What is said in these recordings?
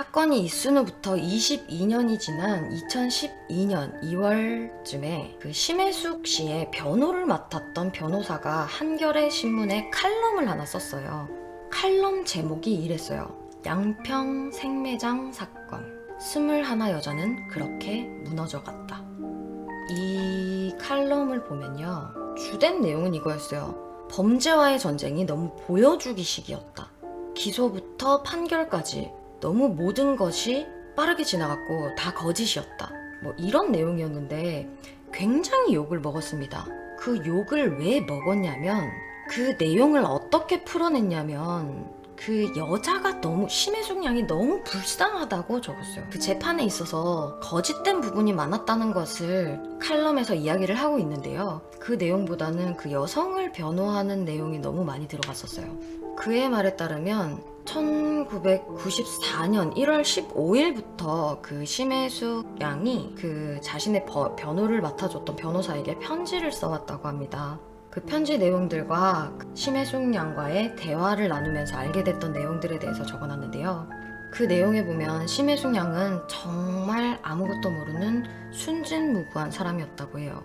사건이 있은 후부터 22년이 지난 2012년 2월쯤에 그 심혜숙 씨의 변호를 맡았던 변호사가 한겨레 신문에 칼럼을 하나 썼어요. 칼럼 제목이 이랬어요. 양평 생매장 사건. 21 여자는 그렇게 무너져갔다. 이 칼럼을 보면요. 주된 내용은 이거였어요. 범죄와의 전쟁이 너무 보여주기식이었다. 기소부터 판결까지 너무 모든 것이 빠르게 지나갔고 다 거짓이었다. 뭐 이런 내용이었는데 굉장히 욕을 먹었습니다. 그 욕을 왜 먹었냐면 그 내용을 어떻게 풀어냈냐면 그 여자가 너무 심혜숙 양이 너무 불쌍하다고 적었어요. 그 재판에 있어서 거짓된 부분이 많았다는 것을 칼럼에서 이야기를 하고 있는데요. 그 내용보다는 그 여성을 변호하는 내용이 너무 많이 들어갔었어요. 그의 말에 따르면 1994년 1월 15일부터 그 심혜숙 양이 그 자신의 변호를 맡아줬던 변호사에게 편지를 써왔다고 합니다. 그 편지 내용들과 심혜숙 양과의 대화를 나누면서 알게 됐던 내용들에 대해서 적어놨는데요. 그 내용에 보면 심혜숙 양은 정말 아무것도 모르는 순진무구한 사람이었다고 해요.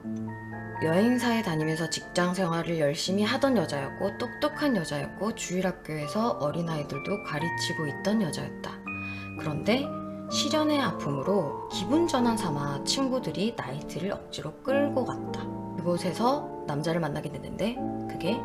여행사에 다니면서 직장 생활을 열심히 하던 여자였고 똑똑한 여자였고 주일학교에서 어린아이들도 가르치고 있던 여자였다. 그런데 실연의 아픔으로 기분 전환 삼아 친구들이 나이트를 억지로 끌고 갔다. 그곳에서 남자를 만나게 됐는데 그게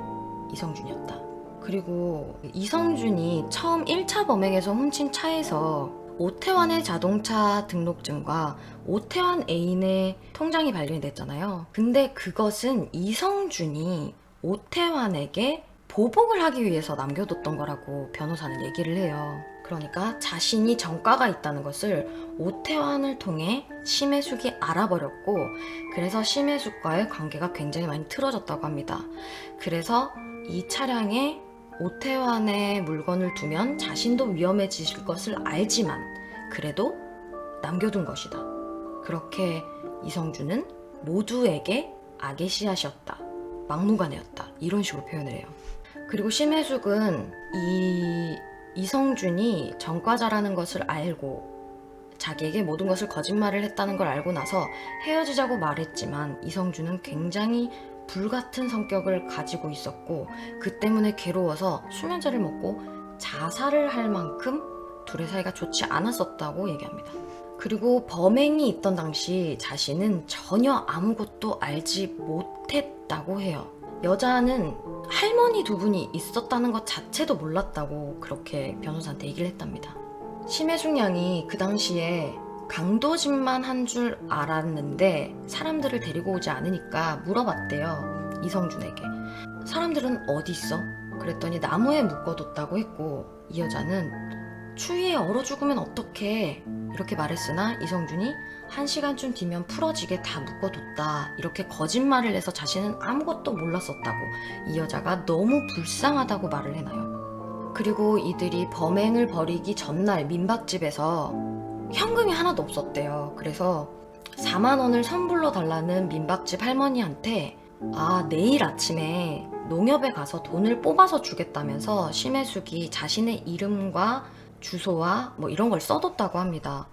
이성준이었다. 그리고 이성준이 처음 1차 범행에서 훔친 차에서 오태환의 자동차 등록증과 오태환 애인의 통장이 발견이 됐잖아요. 근데 그것은 이성준이 오태환에게 보복을 하기 위해서 남겨뒀던 거라고 변호사는 얘기를 해요. 그러니까 자신이 전과가 있다는 것을 오태환을 통해 심혜숙이 알아버렸고 그래서 심혜숙과의 관계가 굉장히 많이 틀어졌다고 합니다. 그래서 이 차량에 오태환의 물건을 두면 자신도 위험해질 것을 알지만 그래도 남겨둔 것이다. 그렇게 이성준은 모두에게 악의 씨앗이었다. 막무가내였다. 이런 식으로 표현을 해요. 그리고 심혜숙은 이성준이 전과자라는 것을 알고 자기에게 모든 것을 거짓말을 했다는 걸 알고 나서 헤어지자고 말했지만 이성준은 굉장히 불같은 성격을 가지고 있었고 그 때문에 괴로워서 수면제를 먹고 자살을 할 만큼 둘의 사이가 좋지 않았었다고 얘기합니다. 그리고 범행이 있던 당시 자신은 전혀 아무것도 알지 못했다고 해요. 여자는 할머니 두 분이 있었다는 것 자체도 몰랐다고 그렇게 변호사한테 얘기를 했답니다. 심혜숙 양이 그 당시에 강도짓만 한 줄 알았는데 사람들을 데리고 오지 않으니까 물어봤대요. 이성준에게. 사람들은 어디 있어? 그랬더니 나무에 묶어뒀다고 했고 이 여자는 추위에 얼어 죽으면 어떡해 이렇게 말했으나 이성준이 1시간쯤 뒤면 풀어지게 다 묶어뒀다 이렇게 거짓말을 해서 자신은 아무것도 몰랐었다고 이 여자가 너무 불쌍하다고 말을 해놔요. 그리고 이들이 범행을 벌이기 전날 민박집에서 현금이 하나도 없었대요. 그래서 4만 원을 선불로 달라는 민박집 할머니한테 내일 아침에 농협에 가서 돈을 뽑아서 주겠다면서 심혜숙이 자신의 이름과 주소와 뭐 이런 걸 써뒀다고 합니다.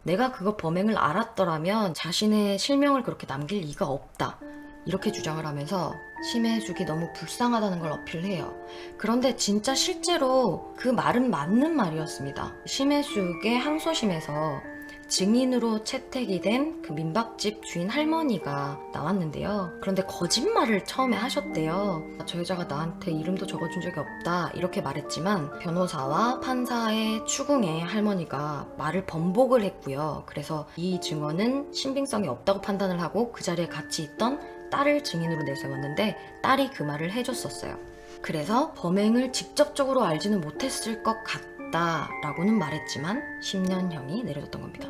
내가 그거 범행을 알았더라면 자신의 실명을 그렇게 남길 리가 없다. 이렇게 주장을 하면서 심혜숙이 너무 불쌍하다는 걸 어필해요. 그런데 진짜 실제로 그 말은 맞는 말이었습니다. 심혜숙의 항소심에서 증인으로 채택이 된 그 민박집 주인 할머니가 나왔는데요. 그런데 거짓말을 처음에 하셨대요. 저 여자가 나한테 이름도 적어준 적이 없다 이렇게 말했지만 변호사와 판사의 추궁에 할머니가 말을 번복을 했고요. 그래서 이 증언은 신빙성이 없다고 판단을 하고 그 자리에 같이 있던 딸을 증인으로 내세웠는데 딸이 그 말을 해줬었어요. 그래서 범행을 직접적으로 알지는 못했을 것 같다라고는 말했지만 10년형이 내려졌던 겁니다.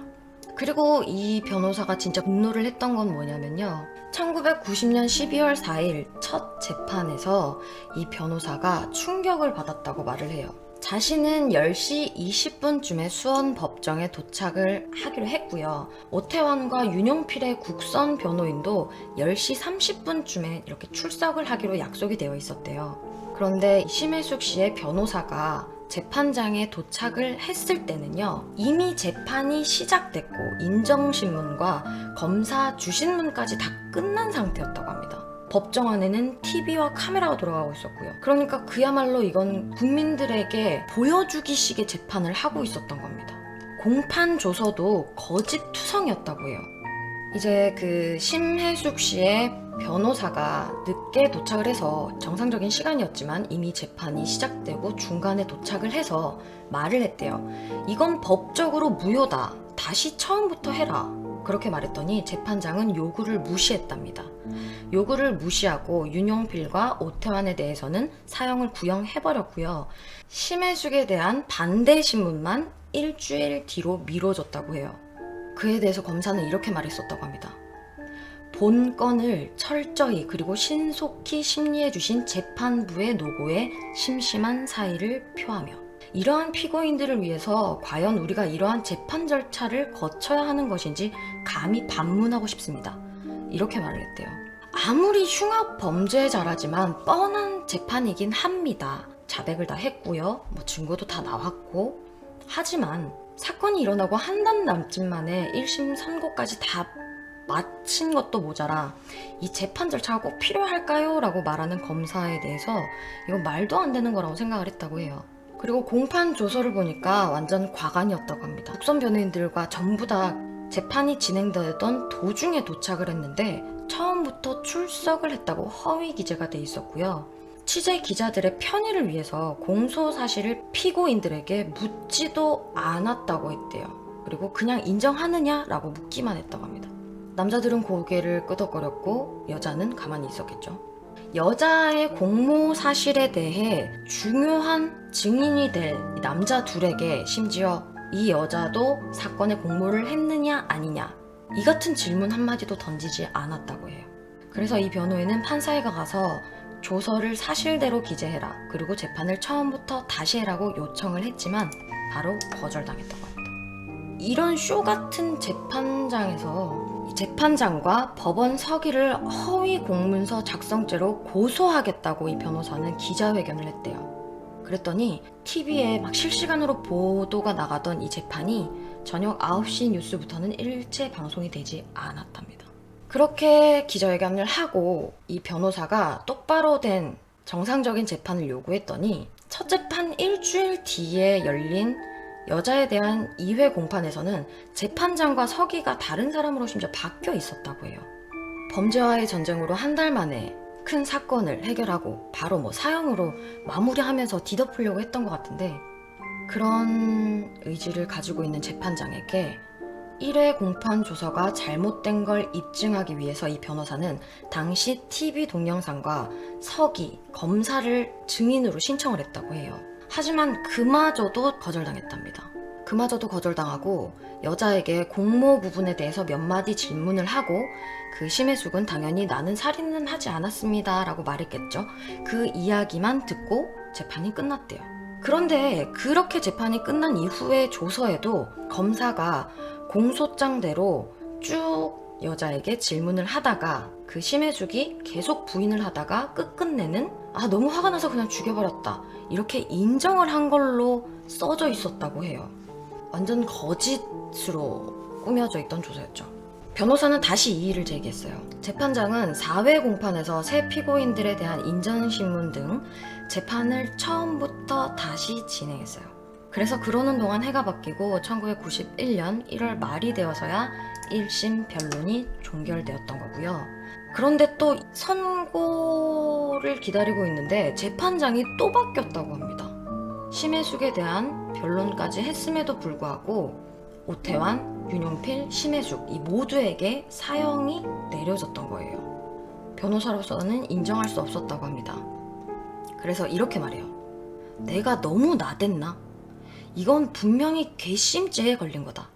그리고 이 변호사가 진짜 분노를 했던 건 뭐냐면요. 1990년 12월 4일 첫 재판에서 이 변호사가 충격을 받았다고 말을 해요. 자신은 10시 20분쯤에 수원 법정에 도착을 하기로 했고요. 오태환과 윤용필의 국선 변호인도 10시 30분쯤에 이렇게 출석을 하기로 약속이 되어 있었대요. 그런데 심혜숙 씨의 변호사가 재판장에 도착을 했을 때는요, 이미 재판이 시작됐고 인정신문과 검사 주신문까지 다 끝난 상태였다고 합니다. 법정 안에는 TV와 카메라가 돌아가고 있었고요. 그러니까 그야말로 이건 국민들에게 보여주기식의 재판을 하고 있었던 겁니다. 공판 조서도 거짓 투성이었다고 해요. 이제 그 심혜숙 씨의 변호사가 늦게 도착을 해서 정상적인 시간이었지만 이미 재판이 시작되고 중간에 도착을 해서 말을 했대요. 이건 법적으로 무효다. 다시 처음부터 해라. 그렇게 말했더니 재판장은 요구를 무시했답니다. 요구를 무시하고 윤용필과 오태환에 대해서는 사형을 구형해버렸고요. 심혜숙에 대한 반대 신문만 일주일 뒤로 미뤄졌다고 해요. 그에 대해서 검사는 이렇게 말했었다고 합니다. 본 건을 철저히 그리고 신속히 심리해 주신 재판부의 노고에 심심한 사의를 표하며 이러한 피고인들을 위해서 과연 우리가 이러한 재판 절차를 거쳐야 하는 것인지 감히 반문하고 싶습니다. 이렇게 말을 했대요. 아무리 흉악 범죄자라지만 뻔한 재판이긴 합니다. 자백을 다 했고요. 증거도 다 나왔고. 하지만 사건이 일어나고 한 달 남짓 만에 1심 선고까지 다 마친 것도 모자라 이 재판 절차가 꼭 필요할까요? 라고 말하는 검사에 대해서 이건 말도 안 되는 거라고 생각을 했다고 해요. 그리고 공판 조서를 보니까 완전 과간이었다고 합니다. 국선 변호인들과 전부 다 재판이 진행되던 도중에 도착을 했는데 처음부터 출석을 했다고 허위 기재가 돼 있었고요. 취재 기자들의 편의를 위해서 공소 사실을 피고인들에게 묻지도 않았다고 했대요. 그리고 그냥 인정하느냐라고 묻기만 했다고 합니다. 남자들은 고개를 끄덕거렸고 여자는 가만히 있었겠죠. 여자의 공모 사실에 대해 중요한 증인이 될 남자 둘에게 심지어 이 여자도 사건에 공모를 했느냐 아니냐 이 같은 질문 한마디도 던지지 않았다고 해요. 그래서 이 변호인은 판사에 가서 조서를 사실대로 기재해라. 그리고 재판을 처음부터 다시 해라고 요청을 했지만 바로 거절당했다고 합니다. 이런 쇼 같은 재판장에서 재판장과 법원 서기를 허위 공문서 작성죄로 고소하겠다고 이 변호사는 기자회견을 했대요. 그랬더니 TV에 막 실시간으로 보도가 나가던 이 재판이 저녁 9시 뉴스부터는 일체 방송이 되지 않았답니다. 그렇게 기자회견을 하고 이 변호사가 똑바로 된 정상적인 재판을 요구했더니 첫 재판 일주일 뒤에 열린 여자에 대한 2회 공판에서는 재판장과 서기가 다른 사람으로 심지어 바뀌어 있었다고 해요. 범죄와의 전쟁으로 한 달 만에 큰 사건을 해결하고 바로 사형으로 마무리하면서 뒤덮으려고 했던 것 같은데 그런 의지를 가지고 있는 재판장에게 1회 공판 조서가 잘못된 걸 입증하기 위해서 이 변호사는 당시 TV 동영상과 서기, 검사를 증인으로 신청을 했다고 해요. 하지만 그마저도 거절당했답니다. 그마저도 거절당하고 여자에게 공모 부분에 대해서 몇 마디 질문을 하고 그 심혜숙은 당연히 나는 살인은 하지 않았습니다 라고 말했겠죠. 그 이야기만 듣고 재판이 끝났대요. 그런데 그렇게 재판이 끝난 이후의 조서에도 검사가 공소장대로 쭉 여자에게 질문을 하다가 그 심혜숙이 계속 부인을 하다가 끝끝내는 너무 화가 나서 그냥 죽여버렸다 이렇게 인정을 한 걸로 써져 있었다고 해요. 완전 거짓으로 꾸며져 있던 조서였죠. 변호사는 다시 이의를 제기했어요. 재판장은 4회 공판에서 새 피고인들에 대한 인정신문 등 재판을 처음부터 다시 진행했어요. 그래서 그러는 동안 해가 바뀌고 1991년 1월 말이 되어서야 1심 변론이 종결되었던 거고요. 그런데 또 선고를 기다리고 있는데 재판장이 또 바뀌었다고 합니다. 심혜숙에 대한 변론까지 했음에도 불구하고 오태환, 윤용필, 심혜숙 이 모두에게 사형이 내려졌던 거예요. 변호사로서는 인정할 수 없었다고 합니다. 그래서 이렇게 말해요. 내가 너무 나댔나? 이건 분명히 괘씸죄에 걸린 거다.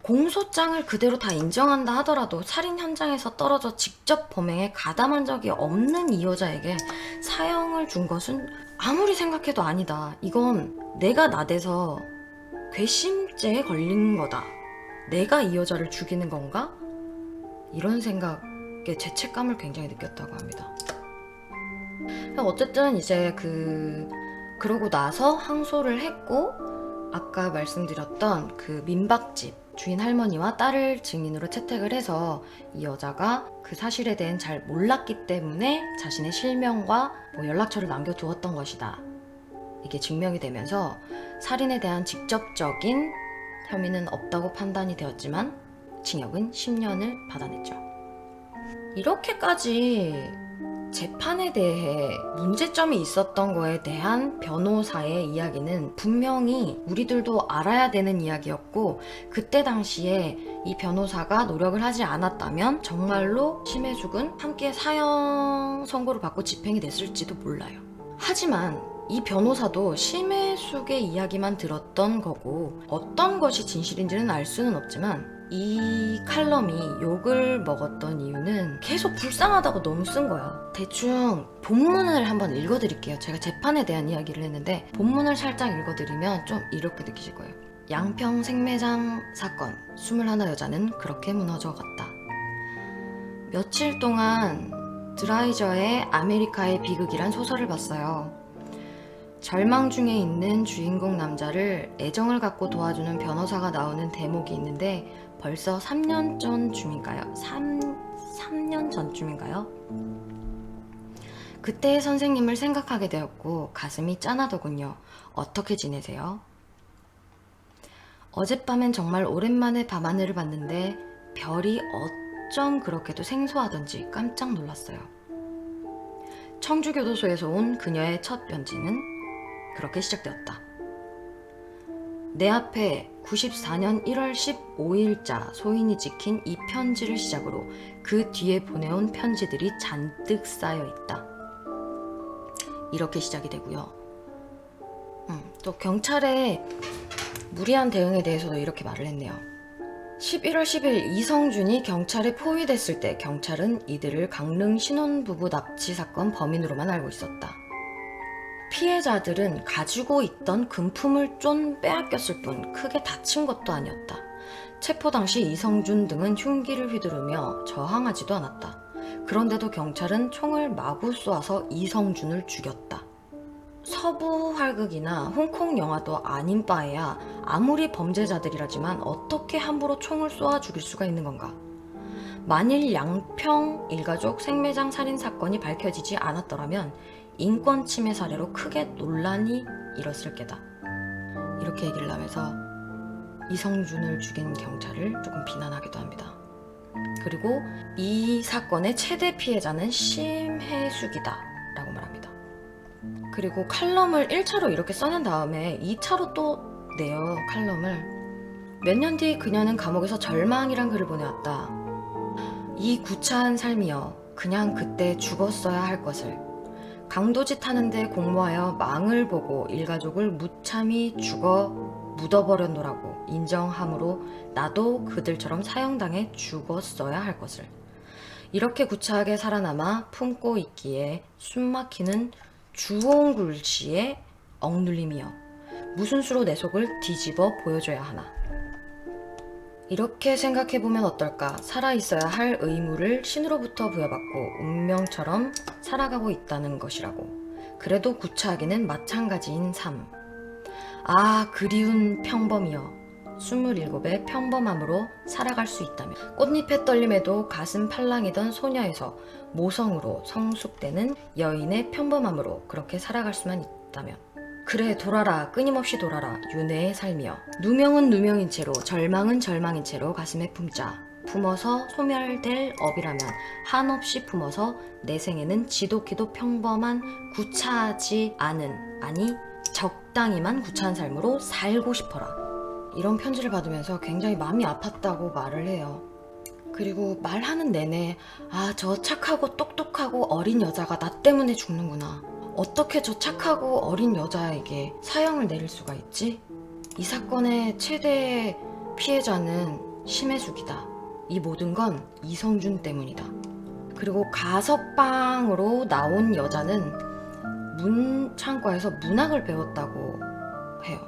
공소장을 그대로 다 인정한다 하더라도 살인 현장에서 떨어져 직접 범행에 가담한 적이 없는 이 여자에게 사형을 준 것은 아무리 생각해도 아니다. 이건 내가 나대서 괘씸죄에 걸린 거다. 내가 이 여자를 죽이는 건가? 이런 생각에 죄책감을 굉장히 느꼈다고 합니다. 어쨌든 이제 그 그러고 나서 항소를 했고, 아까 말씀드렸던 그 민박집 주인 할머니와 딸을 증인으로 채택을 해서 이 여자가 그 사실에 대해 잘 몰랐기 때문에 자신의 실명과 연락처를 남겨두었던 것이다, 이게 증명이 되면서 살인에 대한 직접적인 혐의는 없다고 판단이 되었지만 징역은 10년을 받아냈죠. 이렇게까지 재판에 대해 문제점이 있었던 거에 대한 변호사의 이야기는 분명히 우리들도 알아야 되는 이야기였고, 그때 당시에 이 변호사가 노력을 하지 않았다면 정말로 심혜숙은 함께 사형 선고를 받고 집행이 됐을지도 몰라요. 하지만 이 변호사도 심혜숙의 이야기만 들었던 거고 어떤 것이 진실인지는 알 수는 없지만, 이 칼럼이 욕을 먹었던 이유는 계속 불쌍하다고 너무 쓴 거야. 대충 본문을 한번 읽어드릴게요. 제가 재판에 대한 이야기를 했는데 본문을 살짝 읽어드리면 좀 이렇게 느끼실 거예요. 양평 생매장 사건, 21 여자는 그렇게 무너져 갔다. 며칠 동안 드라이저의 아메리카의 비극이란 소설을 봤어요. 절망 중에 있는 주인공 남자를 애정을 갖고 도와주는 변호사가 나오는 대목이 있는데 벌써 3년 전쯤인가요? 3년 전쯤인가요? 그때의 선생님을 생각하게 되었고 가슴이 짠하더군요. 어떻게 지내세요? 어젯밤엔 정말 오랜만에 밤하늘을 봤는데 별이 어쩜 그렇게도 생소하던지 깜짝 놀랐어요. 청주교도소에서 온 그녀의 첫 편지는 그렇게 시작되었다. 내 앞에 94년 1월 15일자 소인이 찍힌 이 편지를 시작으로 그 뒤에 보내온 편지들이 잔뜩 쌓여 있다. 이렇게 시작이 되고요. 또 경찰의 무리한 대응에 대해서도 이렇게 말을 했네요. 11월 10일 이성준이 경찰에 포위됐을 때 경찰은 이들을 강릉 신혼부부 납치 사건 범인으로만 알고 있었다. 피해자들은 가지고 있던 금품을 좀 빼앗겼을 뿐 크게 다친 것도 아니었다. 체포 당시 이성준 등은 흉기를 휘두르며 저항하지도 않았다. 그런데도 경찰은 총을 마구 쏘아서 이성준을 죽였다. 서부 활극이나 홍콩 영화도 아닌 바에야 아무리 범죄자들이라지만 어떻게 함부로 총을 쏘아 죽일 수가 있는 건가? 만일 양평 일가족 생매장 살인 사건이 밝혀지지 않았더라면 인권 침해 사례로 크게 논란이 일었을 게다. 이렇게 얘기를 하면서 이성준을 죽인 경찰을 조금 비난하기도 합니다. 그리고 이 사건의 최대 피해자는 심혜숙이다 라고 말합니다. 그리고 칼럼을 1차로 이렇게 써낸 다음에 2차로 또 내요. 칼럼을. 몇 년 뒤 그녀는 감옥에서 절망이란 글을 보내왔다. 이 구차한 삶이여, 그냥 그때 죽었어야 할 것을. 강도짓 하는데 공모하여 망을 보고 일가족을 무참히 죽어 묻어버렸노라고 인정함으로 나도 그들처럼 사형당해 죽었어야 할 것을. 이렇게 구차하게 살아남아 품고 있기에 숨막히는 주홍글씨의 억눌림이여, 무슨 수로 내 속을 뒤집어 보여줘야 하나. 이렇게 생각해보면 어떨까? 살아있어야 할 의무를 신으로부터 부여받고 운명처럼 살아가고 있다는 것이라고. 그래도 구차하기는 마찬가지인 삶. 아, 그리운 평범이여, 27의 평범함으로 살아갈 수 있다면. 꽃잎의 떨림에도 가슴 팔랑이던 소녀에서 모성으로 성숙되는 여인의 평범함으로 그렇게 살아갈 수만 있다면. 그래, 돌아라, 끊임없이 돌아라, 윤회의 삶이여. 누명은 누명인 채로, 절망은 절망인 채로 가슴에 품자. 품어서 소멸될 업이라면 한없이 품어서 내 생에는 지독히도 평범한 구차하지 않은, 아니 적당히만 구차한 삶으로 살고 싶어라. 이런 편지를 받으면서 굉장히 마음이 아팠다고 말을 해요. 그리고 말하는 내내 아, 저 착하고 똑똑하고 어린 여자가 나 때문에 죽는구나. 어떻게 저 착하고 어린 여자에게 사형을 내릴 수가 있지? 이 사건의 최대 피해자는 심혜숙이다. 이 모든 건 이성준 때문이다. 그리고 가석방으로 나온 여자는 문창과에서 문학을 배웠다고 해요.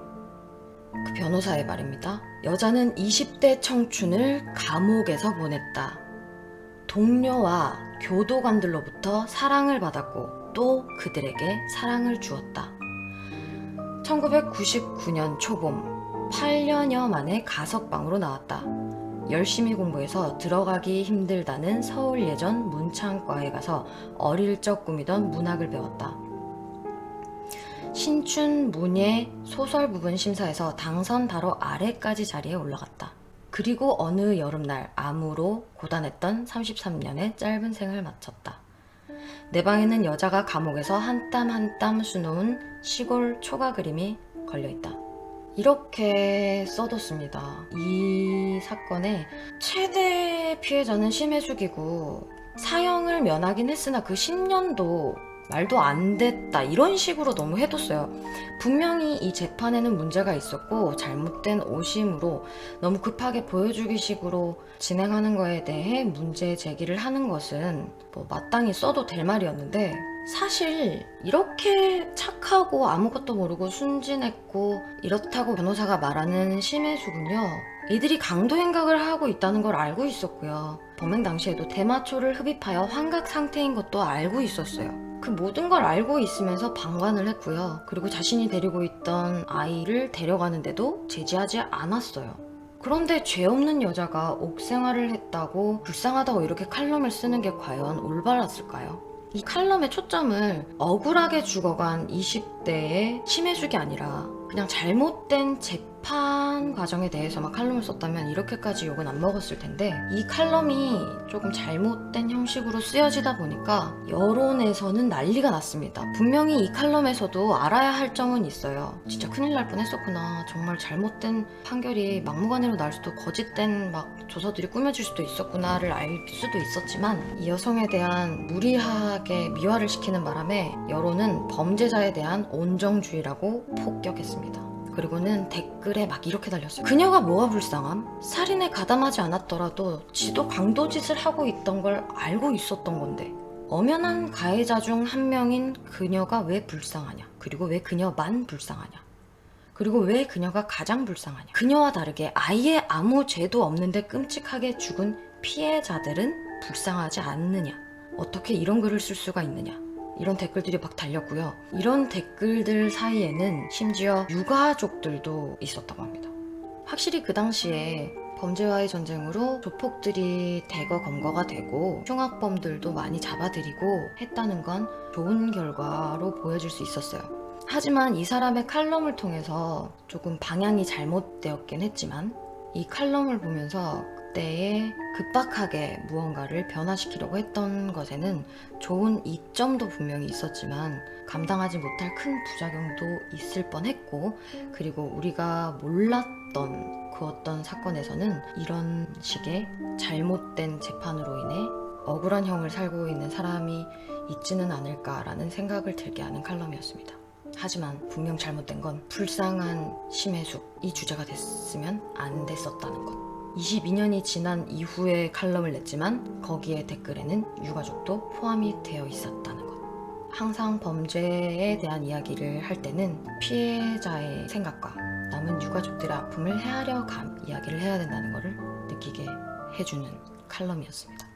그 변호사의 말입니다. 여자는 20대 청춘을 감옥에서 보냈다. 동료와 교도관들로부터 사랑을 받았고 또 그들에게 사랑을 주었다. 1999년 초봄 8년여 만에 가석방으로 나왔다. 열심히 공부해서 들어가기 힘들다는 서울예전 문창과에 가서 어릴 적 꾸미던 문학을 배웠다. 신춘 문예 소설 부분 심사에서 당선 바로 아래까지 자리에 올라갔다. 그리고 어느 여름날 암으로 고단했던 33년의 짧은 생을 마쳤다. 내 방에는 여자가 감옥에서 한 땀 한 땀 수놓은 시골 초가 그림이 걸려있다. 이렇게 써뒀습니다. 이 사건의 최대 피해자는 심해숙이고 사형을 면하긴 했으나 그 10년도 말도 안 됐다 이런 식으로 너무 해뒀어요. 분명히 이 재판에는 문제가 있었고 잘못된 오심으로 너무 급하게 보여주기 식으로 진행하는 거에 대해 문제 제기를 하는 것은 뭐 마땅히 써도 될 말이었는데, 사실 이렇게 착하고 아무것도 모르고 순진했고 이렇다고 변호사가 말하는 심해숙은요, 이들이 강도 행각을 하고 있다는 걸 알고 있었고요. 범행 당시에도 대마초를 흡입하여 환각 상태인 것도 알고 있었어요. 그 모든 걸 알고 있으면서 방관을 했고요. 그리고 자신이 데리고 있던 아이를 데려가는데도 제지하지 않았어요. 그런데 죄 없는 여자가 옥생활을 했다고 불쌍하다고 이렇게 칼럼을 쓰는 게 과연 올바랐을까요? 이 칼럼의 초점을 억울하게 죽어간 20대의 심해숙이 아니라 그냥 잘못된 재판 과정에 대해서만 칼럼을 썼다면 이렇게까지 욕은 안 먹었을 텐데, 이 칼럼이 조금 잘못된 형식으로 쓰여지다 보니까 여론에서는 난리가 났습니다. 분명히 이 칼럼에서도 알아야 할 점은 있어요. 진짜 큰일 날 뻔했었구나, 정말 잘못된 판결이 막무가내로 날 수도, 거짓된 막 조서들이 꾸며질 수도 있었구나를 알 수도 있었지만, 이 여성에 대한 무리하게 미화를 시키는 바람에 여론은 범죄자에 대한 온정주의라고 폭격했습니다. 그리고는 댓글에 막 이렇게 달렸어요. 그녀가 뭐가 불쌍함? 살인에 가담하지 않았더라도 지도 강도짓을 하고 있던 걸 알고 있었던 건데, 엄연한 가해자 중 한 명인 그녀가 왜 불쌍하냐? 그리고 왜 그녀만 불쌍하냐? 그리고 왜 그녀가 가장 불쌍하냐? 그녀와 다르게 아예 아무 죄도 없는데 끔찍하게 죽은 피해자들은 불쌍하지 않느냐? 어떻게 이런 글을 쓸 수가 있느냐? 이런 댓글들이 막 달렸고요. 이런 댓글들 사이에는 심지어 유가족들도 있었다고 합니다. 확실히 그 당시에 범죄와의 전쟁으로 조폭들이 대거 검거가 되고 흉악범들도 많이 잡아들이고 했다는 건 좋은 결과로 보여질 수 있었어요. 하지만 이 사람의 칼럼을 통해서 조금 방향이 잘못되었긴 했지만, 이 칼럼을 보면서 그때에 급박하게 무언가를 변화시키려고 했던 것에는 좋은 이점도 분명히 있었지만 감당하지 못할 큰 부작용도 있을 뻔했고, 그리고 우리가 몰랐던 그 어떤 사건에서는 이런 식의 잘못된 재판으로 인해 억울한 형을 살고 있는 사람이 있지는 않을까라는 생각을 들게 하는 칼럼이었습니다. 하지만 분명 잘못된 건 불쌍한 심해숙, 이 주제가 됐으면 안 됐었다는 것. 22년이 지난 이후에 칼럼을 냈지만 거기에 댓글에는 유가족도 포함이 되어 있었다는 것. 항상 범죄에 대한 이야기를 할 때는 피해자의 생각과 남은 유가족들의 아픔을 헤아려 이야기를 해야 된다는 것을 느끼게 해주는 칼럼이었습니다.